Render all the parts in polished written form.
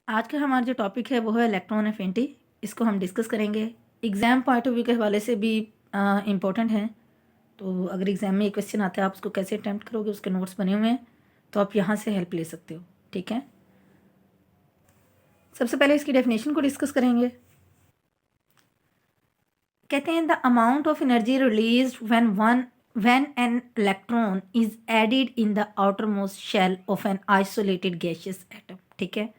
आज का हमारा जो टॉपिक है वो है इलेक्ट्रॉन एफिनिटी। इसको हम डिस्कस करेंगे। एग्ज़ाम पॉइंट ऑफ व्यू के हवाले से भी इम्पोर्टेंट हैं। तो अगर एग्ज़ाम में ये क्वेश्चन आता है आप उसको कैसे अटैम्प्ट करोगे, उसके नोट्स बने हुए हैं, तो आप यहाँ से हेल्प ले सकते हो। ठीक है, सबसे पहले इसकी डेफिनेशन को डिस्कस करेंगे। कहते हैं the amount of energy release when an electron is added in the outermost shell of an isolated gaseous atom. ठीक है,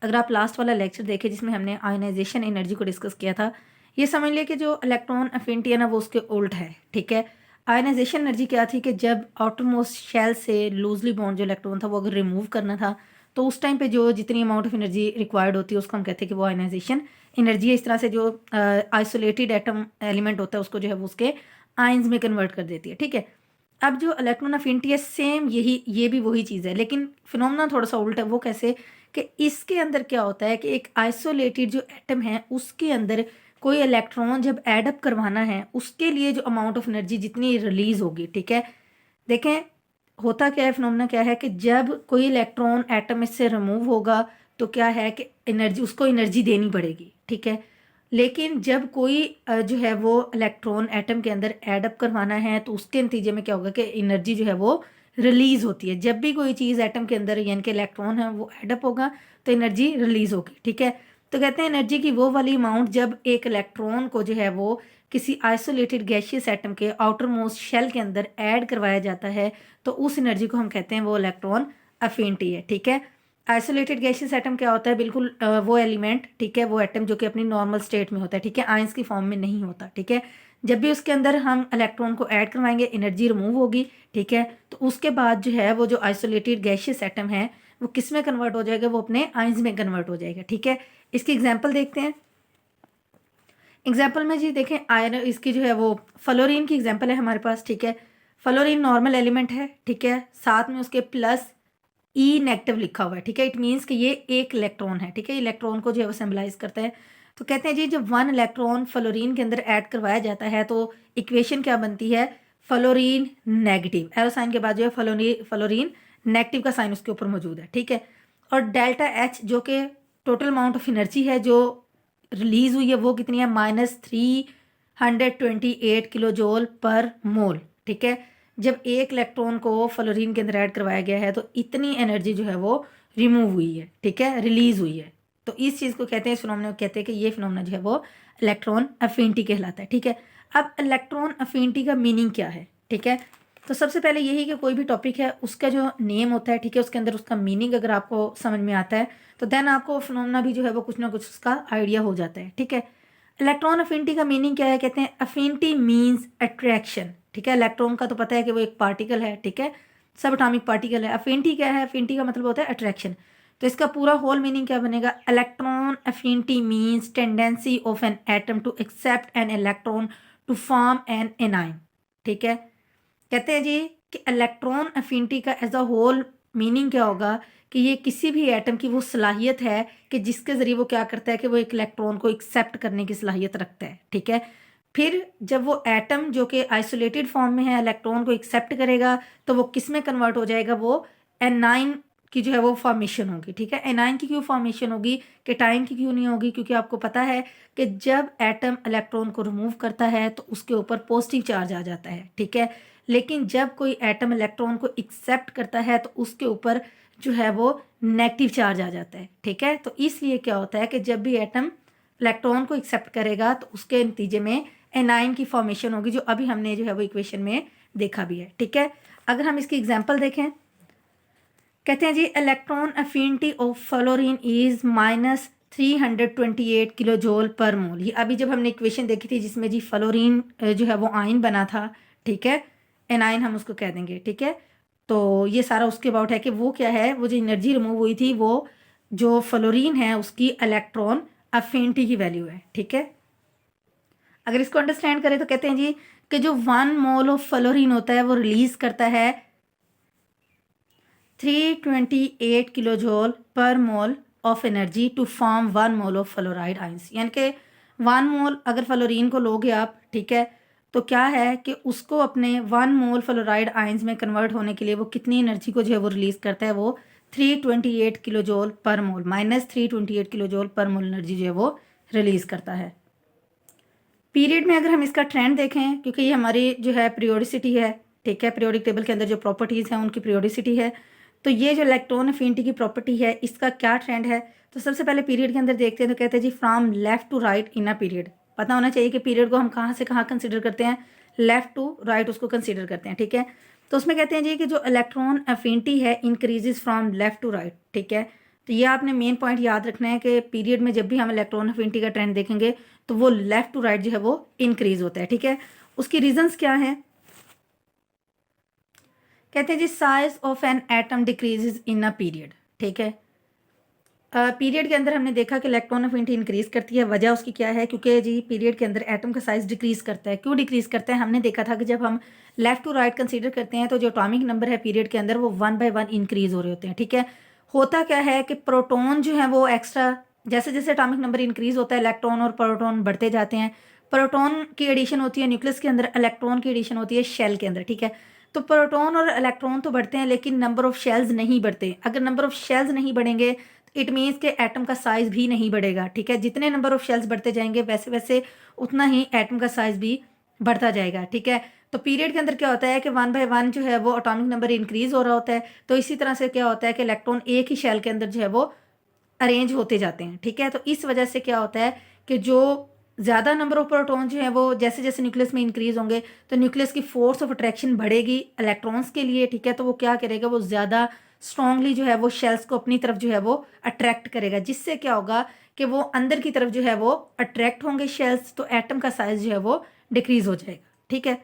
अगर आप लास्ट वाला लेक्चर देखें जिसमें हमने आयोनाइजेशन एनर्जी को डिस्कस किया था, ये समझ लिया कि जो इलेक्ट्रॉन एफिनिटी है ना वो उसके उल्ट है। ठीक है, आयोनाइजेशन एनर्जी क्या थी कि जब आउटर मोस्ट शेल से लूजली बॉन्ड जो इलेक्ट्रॉन था वो अगर रिमूव करना था तो उस टाइम पे जो जितनी अमाउंट ऑफ एनर्जी रिक्वायर्ड होती है उसको हम कहते हैं कि वो आयोनाइजेशन एनर्जी है। इस तरह से जो आइसोलेटेड एटम एलिमेंट होता है उसको जो है वो उसके आयंस में कन्वर्ट कर देती है। ठीक है, अब जो इलेक्ट्रॉन एफिनिटी है सेम ये भी वही चीज़ है, लेकिन फिनोमेना थोड़ा सा उल्टा है। वो कैसे कि इसके अंदर क्या होता है कि एक आइसोलेटेड जो एटम है उसके अंदर कोई इलेक्ट्रॉन जब ऐड अप करवाना है उसके लिए जो अमाउंट ऑफ एनर्जी जितनी रिलीज होगी। ठीक है, देखें होता क्या है, फिनोमेना क्या है कि जब कोई इलेक्ट्रॉन एटम इससे रिमूव होगा तो क्या है कि एनर्जी उसको एनर्जी देनी पड़ेगी। ठीक है, लेकिन जब कोई जो है वो इलेक्ट्रॉन एटम के अंदर ऐड अप करवाना है तो उसके नतीजे में क्या होगा कि एनर्जी जो है वो रिलीज होती है। जब भी कोई चीज़ एटम के अंदर यानी कि इलेक्ट्रॉन है वो ऐड अप होगा तो एनर्जी रिलीज होगी। ठीक है, तो कहते हैं एनर्जी की वो वाली अमाउंट जब एक इलेक्ट्रॉन को जो है वो किसी आइसोलेटेड गैसियस एटम के आउटर मोस्ट शेल के अंदर ऐड करवाया जाता है तो उस एनर्जी को हम कहते हैं वो इलेक्ट्रॉन एफिनिटी है। ठीक है, आइसोलेटेड गैसियस एटम क्या होता है, बिल्कुल वो एलिमेंट, ठीक है, वो एटम जो कि अपनी नॉर्मल स्टेट में होता है। ठीक है, आयंस की फॉर्म में नहीं होता। ठीक है, जब भी उसके अंदर हम इलेक्ट्रॉन को ऐड करवाएंगे एनर्जी रिमूव होगी। ठीक है, तो उसके बाद जो है वो जो आइसोलेटेड गैसियस एटम है वो किस में कन्वर्ट हो जाएगा, वो अपने आयंस में कन्वर्ट हो जाएगा। ठीक है, इसकी एग्जाम्पल देखते हैं। एग्जाम्पल में जी देखें आयरन, इसकी जो है वो फ्लोरीन की एग्जाम्पल है हमारे पास। ठीक है, फ्लोरीन नॉर्मल एलिमेंट है। ठीक है, साथ में उसके प्लस ई नेगेटिव लिखा हुआ है। ठीक है, इट मीन्स कि ये एक इलेक्ट्रॉन है। ठीक है, इलेक्ट्रॉन को जो है वो सिंबलाइज करता है। तो कहते हैं जी जब वन इलेक्ट्रॉन फ्लोरीन के अंदर ऐड करवाया जाता है तो इक्वेशन क्या बनती है, फ्लोरीन नेगेटिव, एरो साइन के बाद जो है फ्लोरीन नेगेटिव का साइन उसके ऊपर मौजूद है। ठीक है, और डेल्टा एच जो कि टोटल अमाउंट ऑफ एनर्जी है जो रिलीज हुई है वो कितनी है, -328 किलो जूल पर मोल। ठीक है, जब एक इलेक्ट्रॉन को फ्लोरीन के अंदर ऐड करवाया गया है तो इतनी एनर्जी जो है वो रिमूव हुई है। ठीक है, रिलीज हुई है। तो इस चीज़ को कहते हैं, इस फिनोमेना को कहते हैं कि ये फिनोमेना जो है वो इलेक्ट्रॉन एफिनिटी कहलाता है। ठीक है, अब इलेक्ट्रॉन एफिनिटी का मीनिंग क्या है। ठीक है, तो सबसे पहले यही कि कोई भी टॉपिक है उसका जो नेम होता है, ठीक है, उसके अंदर उसका मीनिंग अगर आपको समझ में आता है तो देन आपको फिनोमेना भी जो है वो कुछ ना कुछ उसका आइडिया हो जाता है। ठीक है, इलेक्ट्रॉन अफिनिटी का मीनिंग क्या है, कहते हैं अफिनिटी मीन्स अट्रैक्शन। ठीक है, इलेक्ट्रॉन का तो पता है कि वो एक पार्टिकल है। ठीक है, सब एटॉमिक पार्टिकल है। अफिनिटी क्या है, अफिनिटी का मतलब होता है अट्रैक्शन। तो इसका पूरा होल मीनिंग क्या बनेगा, electron affinity means tendency of an atom to accept an electron to form an anion. ठीक है, कहते हैं जी कि इलेक्ट्रॉन अफिनिटी का एज अ होल मीनिंग क्या होगा कि ये किसी भी एटम की वो सलाहियत है कि जिसके ज़रिए वो क्या करता है कि वो एक इलेक्ट्रॉन को एक्सेप्ट करने की सलाहियत रखता है। ठीक है, फिर जब वो एटम जो कि आइसोलेटेड फॉर्म में है इलेक्ट्रॉन को एक्सेप्ट करेगा तो वो किस में कन्वर्ट हो जाएगा, वो एनाइन की जो है वो फॉर्मेशन होगी। ठीक है, एनाइन की क्यों फॉर्मेशन होगी, केटाइन की क्यों नहीं होगी, क्योंकि आपको पता है कि जब एटम इलेक्ट्रॉन को रिमूव करता है तो उसके ऊपर पॉजिटिव चार्ज आ जाता है। ठीक है, लेकिन जब कोई एटम इलेक्ट्रॉन को एक्सेप्ट करता है तो उसके ऊपर जो है वो नेगेटिव चार्ज आ जाता है। ठीक है, तो इसलिए क्या होता है कि जब भी एटम इलेक्ट्रॉन को एक्सेप्ट करेगा तो उसके नतीजे में एनाइन की फॉर्मेशन होगी, जो अभी हमने जो है वो इक्वेशन में देखा भी है। ठीक है, अगर हम इसकी एग्जांपल देखें, कहते हैं जी electron affinity of fluorine is -328 kilo joule per mole. ये अभी जब हमने इक्वेशन देखी थी जिसमें जी फ्लोरीन जो है वो आयन बना था। ठीक है, एनाइन हम उसको कह देंगे। ठीक है, तो ये सारा उसके अबाउट है कि वो क्या है, वो जो एनर्जी रिमूव हुई थी वो जो फ्लोरीन है उसकी इलेक्ट्रॉन अफिनिटी की वैल्यू है। ठीक है, अगर इसको अंडरस्टैंड करें तो कहते हैं जी कि जो 1 मोल ऑफ फ्लोरीन होता है वो रिलीज करता है 328 kilo joule per mole of energy to form 1 mole of fluoride ions. यानी कि 1 मोल अगर फ्लोरीन को लोगे आप, ठीक है, तो क्या है कि उसको अपने 1 मोल फ्लोराइड आइंस में कन्वर्ट होने के लिए वो कितनी एनर्जी को जो है वो रिलीज करता है, वो 328 किलो जूल पर मोल, -328 किलो जूल पर मोल एनर्जी जो है वो रिलीज़ करता है। पीरियड में अगर हम इसका ट्रेंड देखें, क्योंकि ये हमारी जो है पीरियोडिसिटी है, ठीक है, पीरियोडिक टेबल के अंदर जो प्रॉपर्टीज़ हैं उनकी पीरियोडिसिटी है, तो ये जो इलेक्ट्रॉन अफिनिटी की प्रॉपर्टी है इसका क्या ट्रेंड है। तो सबसे पहले पीरियड के अंदर देखते हैं, तो कहते हैं जी from left to right in a period. पता होना चाहिए कि पीरियड को हम कहाँ से कहाँ कंसिडर करते हैं, लेफ्ट टू राइट उसको कंसिडर करते हैं, ठीक है। तो उसमें कहते हैं जी कि जो इलेक्ट्रॉन अफिनिटी है increases from left to right, ठीक है। तो ये आपने मेन पॉइंट याद रखना है कि पीरियड में जब भी हम इलेक्ट्रॉन अफिनिटी का ट्रेंड देखेंगे तो वो लेफ्ट टू राइट जो है वो इंक्रीज होता है, ठीक है। उसकी रीजंस क्या है, कहते हैं जी size of an atom decreases in a period, ठीक है। पीरियड के अंदर हमने देखा कि इलेक्ट्रॉन अफिनिटी इंक्रीज करती है। वजह उसकी क्या है, क्योंकि जी पीरियड के अंदर एटम का साइज डिक्रीज करता है। क्यों डिक्रीज करता है, हमने देखा था कि जब हम लेफ्ट टू राइट कंसीडर करते हैं तो जो एटॉमिक नंबर है पीरियड के अंदर वो 1 बाय 1 इंक्रीज हो रहे होते हैं, ठीक है। होता क्या है कि प्रोटॉन जो है वो एक्स्ट्रा, जैसे जैसे एटॉमिक नंबर इंक्रीज होता है इलेक्ट्रॉन और प्रोटॉन बढ़ते जाते हैं। प्रोटॉन की एडिशन होती है न्यूक्लियस के अंदर, इलेक्ट्रॉन की एडिशन होती है शेल के अंदर, ठीक है। तो प्रोटॉन और इलेक्ट्रॉन तो बढ़ते हैं लेकिन नंबर ऑफ शेल्स नहीं बढ़ते। अगर नंबर ऑफ शेल्स नहीं बढ़ेंगे इट मीन्स के एटम का साइज भी नहीं बढ़ेगा, ठीक है। जितने नंबर ऑफ शेल्स बढ़ते जाएंगे वैसे वैसे उतना ही एटम का साइज भी बढ़ता जाएगा, ठीक है। तो पीरियड के अंदर क्या होता है कि 1 बाय 1 जो है वो एटॉमिक नंबर इंक्रीज हो रहा होता है। तो इसी तरह से क्या होता है कि इलेक्ट्रॉन एक ही शेल के अंदर जो है वो अरेंज होते जाते हैं, ठीक है। तो इस वजह से क्या होता है कि जो ज़्यादा नंबर ऑफ प्रोटॉन जो है वो जैसे जैसे न्यूक्लियस में इंक्रीज होंगे तो न्यूक्लियस की फोर्स ऑफ अट्रैक्शन बढ़ेगी इलेक्ट्रॉन्स के लिए, ठीक है। तो वो क्या करेगा, वो ज़्यादा स्ट्रांगली जो है वो शेल्स को अपनी तरफ जो है वो अट्रैक्ट करेगा, जिससे क्या होगा कि वो अंदर की तरफ जो है वो अट्रैक्ट होंगे शेल्स, तो एटम का साइज जो है वो डिक्रीज हो जाएगा, ठीक है।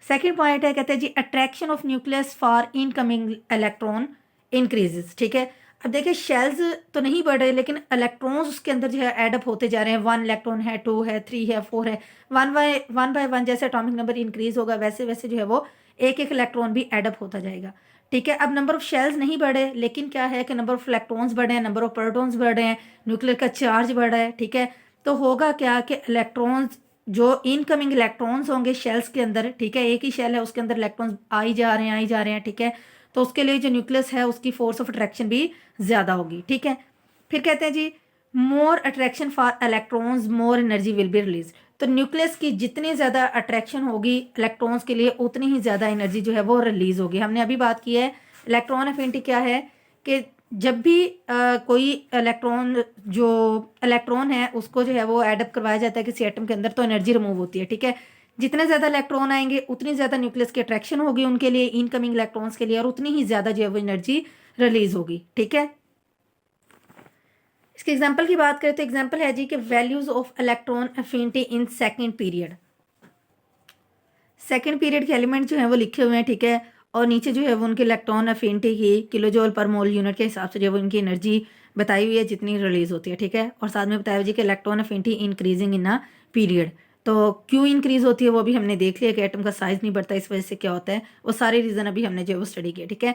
सेकेंड पॉइंट है, कहते हैं जी attraction of nucleus for incoming electron increases, ठीक है। अब देखिए शेल्स तो नहीं बढ़ रहे लेकिन इलेक्ट्रॉन्स उसके अंदर जो है एडअप होते जा रहे हैं। 1 इलेक्ट्रॉन है, 2 है, 3 है, 4 है। 1 बाय 1 जैसे एटॉमिक नंबर इंक्रीज होगा वैसे वैसे जो है वो एक एक इलेक्ट्रॉन भी एडअप होता जाएगा, ठीक है। अब नंबर ऑफ शेल्स नहीं बढ़े लेकिन क्या है कि नंबर ऑफ इलेक्ट्रॉन्स बढ़े हैं, नंबर ऑफ प्रोटॉन्स बढ़ रहे हैं, न्यूक्लियर का चार्ज बढ़ रहा है, ठीक है। तो होगा क्या कि इलेक्ट्रॉन्स जो इनकमिंग इलेक्ट्रॉन्स होंगे शेल्स के अंदर, ठीक है, एक ही शेल है उसके अंदर इलेक्ट्रॉन्स आई जा रहे हैं आई जा रहे हैं, ठीक है। तो उसके लिए जो न्यूक्लियस है उसकी फोर्स ऑफ अट्रैक्शन भी ज़्यादा होगी, ठीक है। फिर कहते हैं जी more attraction for electrons more energy will be release. तो न्यूक्लियस की जितनी ज़्यादा अट्रैक्शन होगी इलेक्ट्रॉन्स के लिए उतनी ही ज़्यादा एनर्जी जो है वो रिलीज होगी। हमने अभी बात की है इलेक्ट्रॉन अफिनिटी क्या है कि जब भी कोई इलेक्ट्रॉन है उसको जो है वो एडअप करवाया जाता है किसी एटम के अंदर तो एनर्जी रिमूव होती है, ठीक है। जितने ज़्यादा इलेक्ट्रॉन आएंगे उतनी ज़्यादा न्यूक्लियस की अट्रैक्शन होगी उनके लिए, इनकमिंग इलेक्ट्रॉन्स के लिए, और उतनी ही ज़्यादा जो है वो एनर्जी रिलीज होगी, ठीक है। इसके एग्जाम्पल की बात करें तो एग्जाम्पल है जी कि values of electron affinity in second period. Second period के एलिमेंट जो है वो लिखे हुए हैं, ठीक है। और नीचे जो है वो उनके इलेक्ट्रॉन अफिनिटी की किलो जूल पर मोल यूनिट के हिसाब से जो है वो उनकी एनर्जी बताई हुई है जितनी रिलीज होती है, ठीक है। और साथ में बताया हुआ जी कि electron affinity increasing in a period. तो क्यों इंक्रीज होती है वो भी हमने देख लिया कि एटम का साइज नहीं बढ़ता, इस वजह से क्या होता है, वो सारे रीज़न अभी हमने जो है वो स्टडी किया, ठीक है।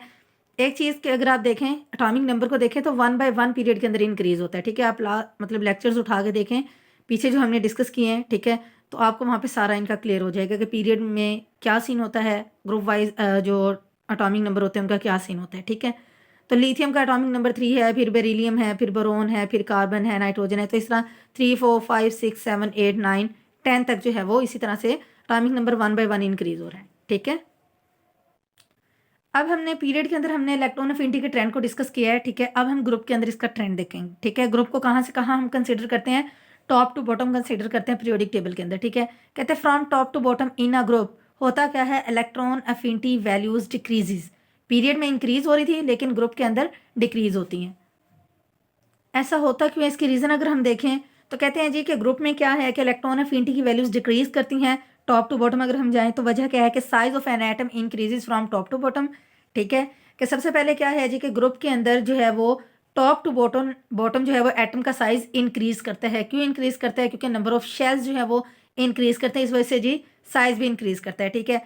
एक चीज़ के अगर आप देखें एटॉमिक नंबर को देखें तो 1 बाय 1 पीरियड के अंदर इंक्रीज होता है, ठीक है। आप मतलब लेक्चर्स उठा के देखें पीछे जो हमने डिस्कस किए हैं, ठीक है। तो आपको वहाँ पे सारा इनका क्लियर हो जाएगा कि पीरियड में क्या सीन होता है, ग्रुप वाइज जो एटॉमिक नंबर होते हैं उनका क्या सीन होता है, ठीक है। तो लिथियम का एटॉमिक नंबर 3 है, फिर बेरिलियम है, फिर बोरोन है, फिर कार्बन है, नाइट्रोजन है। तो इस तरह 3, 4, 5, 6, 7, 8, 9, 10 तक जो है वो इसी तरह से एटॉमिक नंबर 1 बाय 1 इंक्रीज हो रहा है, ठीक है। अब हमने पीरियड के अंदर हमने इलेक्ट्रॉन अफिनिटी के ट्रेंड को डिस्कस किया है, ठीक है। अब हम ग्रुप के अंदर इसका ट्रेंड देखेंगे, ठीक है। ग्रुप को कहाँ से कहाँ हम कंसिडर करते हैं, टॉप टू बॉटम कंसिडर करते हैं पीरियोडिक टेबल के अंदर, ठीक है। कहते हैं from top to bottom in a group होता क्या है, electron affinity values decreases. Period में इंक्रीज हो रही थी लेकिन ग्रुप के अंदर डिक्रीज होती हैं। ऐसा होता क्यों है, इसकी रीज़न अगर हम देखें तो कहते हैं जी कि ग्रुप में क्या है कि इलेक्ट्रॉन अफिनिटी की वैल्यूज डिक्रीज करती हैं। टॉप टू बॉटम अगर हम जाएं तो वजह क्या है कि size of an atom increases from top to bottom, ठीक है। कि सबसे पहले क्या है जी कि ग्रुप के अंदर जो है वो टॉप टू बॉटम बॉटम जो है वो एटम का साइज इंक्रीज करता है। क्यों इंक्रीज करता है, क्योंकि नंबर ऑफ शेल्स जो है वो इंक्रीज करते हैं, इस वजह से जी साइज भी इंक्रीज करता है, ठीक है।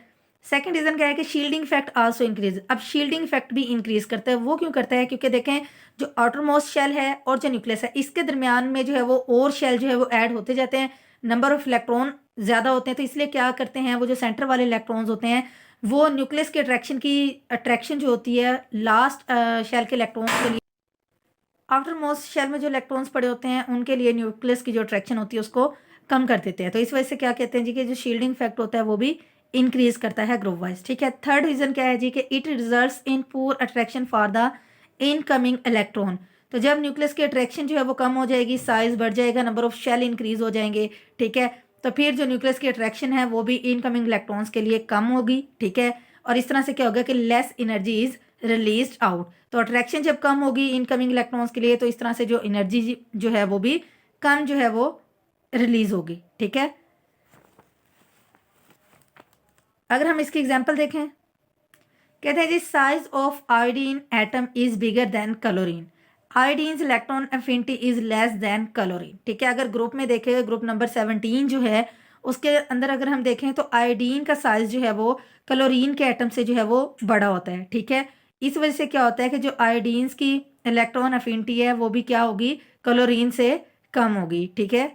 सेकंड रीजन क्या है कि शील्डिंग इफेक्ट आल्सो इंक्रीज। अब शील्डिंग इफेक्ट भी इंक्रीज करता है। वो क्यों करता है, क्योंकि देखें जो आउटर मोस्ट शेल है और जो न्यूक्लियस है इसके दरमियान में जो है वो और शेल जो है वो ऐड होते जाते हैं, नंबर ऑफ इलेक्ट्रॉन ज़्यादा होते हैं। तो इसलिए क्या करते हैं वो जो सेंटर वाले इलेक्ट्रॉन्स होते हैं वो न्यूक्लियस के अट्रैक्शन जो होती है लास्ट शेल के इलेक्ट्रॉन्स के लिए, आफ्टर मोस्ट शेल में जो इलेक्ट्रॉन्स पड़े होते हैं उनके लिए न्यूक्लियस की जो अट्रैक्शन होती है उसको कम कर देते हैं। तो इस वजह से क्या कहते हैं जी कि जो शील्डिंग इफेक्ट होता है वो भी इंक्रीज करता है ग्रुप वाइज। ठीक है, थर्ड रीजन क्या है जी कि it results in poor attraction for the incoming electron. तो जब न्यूक्लियस की अट्रैक्शन जो है वो कम हो जाएगी, साइज बढ़ जाएगा, नंबर ऑफ शेल इंक्रीज हो जाएंगे। ठीक है, तो फिर जो न्यूक्लियस की अट्रैक्शन है वो भी इनकमिंग इलेक्ट्रॉन्स के लिए कम होगी। ठीक है, और इस तरह से क्या होगा कि less energy is release out. तो अट्रैक्शन जब कम होगी इनकमिंग इलेक्ट्रॉन्स के लिए तो इस तरह से जो एनर्जी जो है वो भी कम जो है वो रिलीज होगी। ठीक है, अगर हम इसकी एग्जांपल देखें, कहते हैं जी size of iodine atom is bigger than chlorine, iodine electron affinity is less than chlorine. ठीक है, अगर ग्रुप में देखें, ग्रुप नंबर 17 जो है उसके अंदर अगर हम देखें तो आयोडीन का साइज जो है वो क्लोरीन के एटम से जो है वो बड़ा होता है। ठीक है, इस वजह से क्या होता है कि जो आयोडीन्स की इलेक्ट्रॉन एफिनिटी है वो भी क्या होगी, क्लोरीन से कम होगी। ठीक है,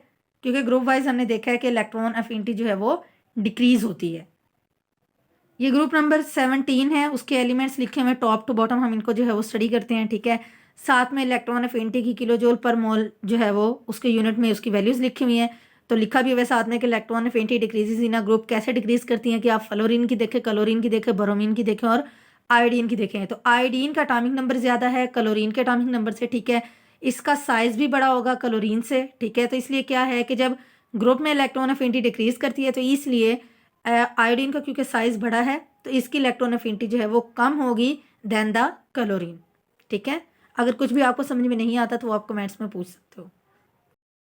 क्योंकि ग्रुप वाइज हमने देखा है कि इलेक्ट्रॉन एफिनिटी जो है वो डिक्रीज होती है। ये ग्रुप नंबर 17 है, उसके एलिमेंट्स लिखे हुए टॉप टू बॉटम, हम इनको जो है वो स्टडी करते हैं। ठीक है, साथ में इलेक्ट्रॉन एफिनिटी की किलो जूल पर मोल जो है वो उसके यूनिट में उसकी वैल्यूज लिखी हुई हैं। तो लिखा भी हुआ है साथ में कि electron affinity decreases in a group कैसे डिक्रीज करती हैं कि आप फ्लोरीन की देखें, क्लोरीन की देखें, ब्रोमीन की देखें और आयोडीन की देखें। तो आयोडीन का एटॉमिक नंबर ज़्यादा है क्लोरीन के एटॉमिक नंबर से। ठीक है, इसका साइज भी बड़ा होगा क्लोरीन से। ठीक है, तो इसलिए क्या है कि जब ग्रुप में इलेक्ट्रॉन एफिनिटी डिक्रीज करती है तो इसलिए आयोडीन का क्योंकि साइज बड़ा है तो इसकी इलेक्ट्रॉन एफिनिटी जो है वो कम होगी देन द क्लोरीन। ठीक है, अगर कुछ भी आपको समझ में नहीं आता तो वो आप कमेंट्स में पूछ सकते हो।